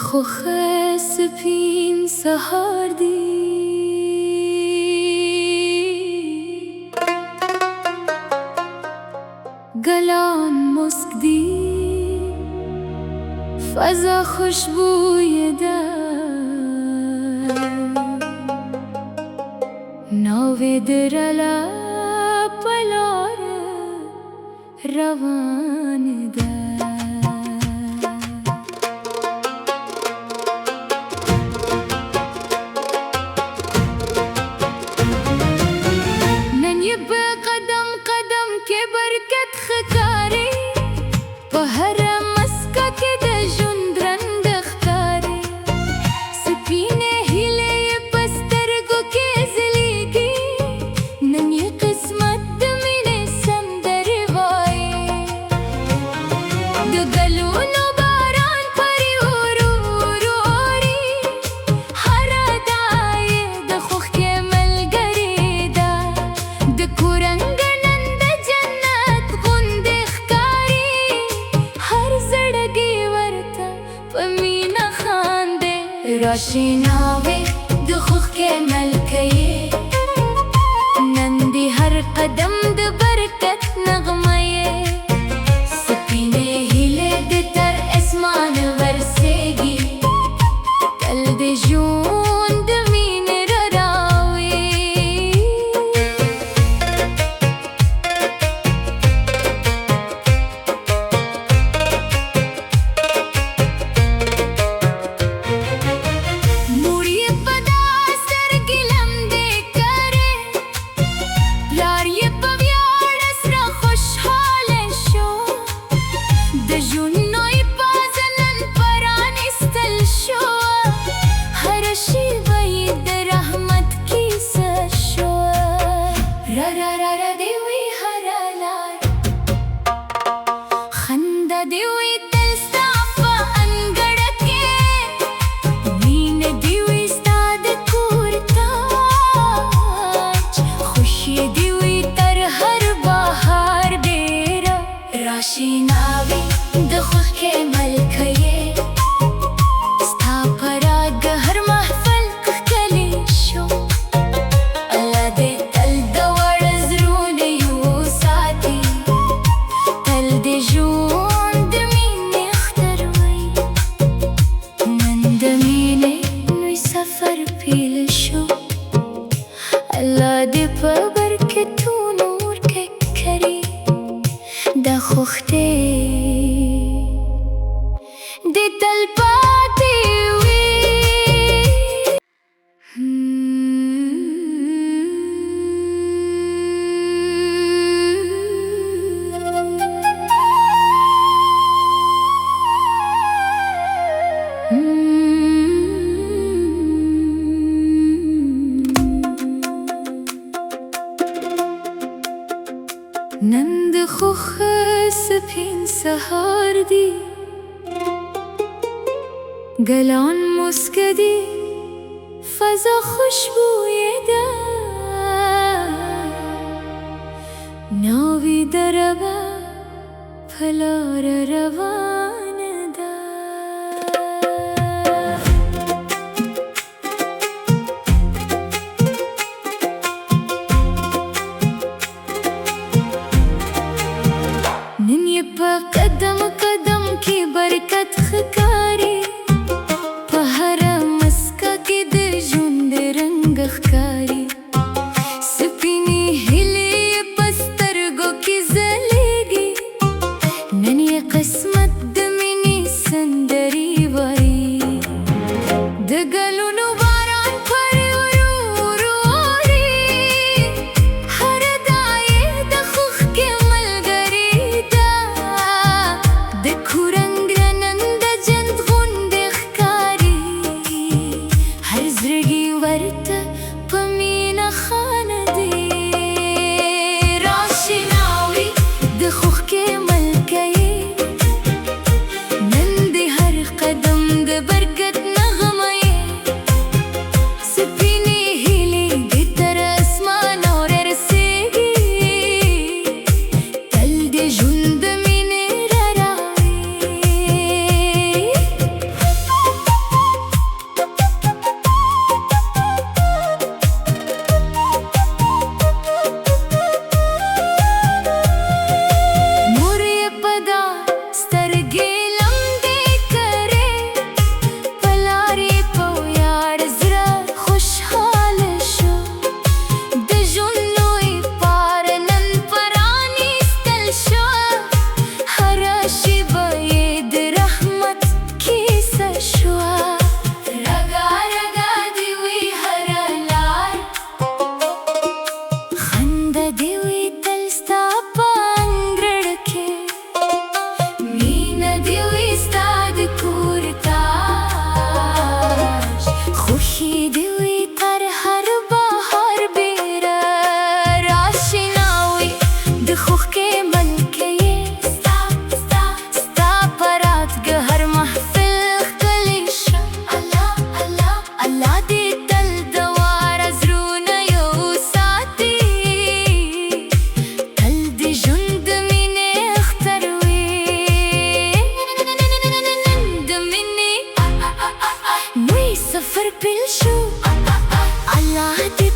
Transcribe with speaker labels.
Speaker 1: خوخ سپین سهار دی گلان مسک دی فضا خوشبوی در ناوی درلا پلار روان در راشناوي د خوخ کې ملکې نن دی هر قدم د برکت نغمه سپینې هیلې د تر اسمان ورسېږي تل د ژوند مینې راوي راشناوي د خوخ کې ملکې ستا پراګ هر محفل ښکلی شو الله دې تل د وړ زړونه یو ساتي تل دې ژوند مینې اختروي نن د مینې نوی سفر پیل شو الله دې په برکتونو ورکړي دا خوخته د تل پاتې وي نن د خوخ سپین سهار دی گلان مسک دی فضا خوشبوی ده ناوی دربا پلار روان ده نن یې په قدم قدم کې برکت ښکاري په هره مسکا کې د ژوند رنګ ښکاري سپینې هیلې په سترګو کې ځلېږي نن یې قسمت د مینې سندرې وایي د ګلونو باران پر ورو اوري هر دایې د خوخ کې ملګرې ده د کورنګ نن د جنت غوندې ښکاري هر زړګي ورته په نوی سفر پیل شو، الله دې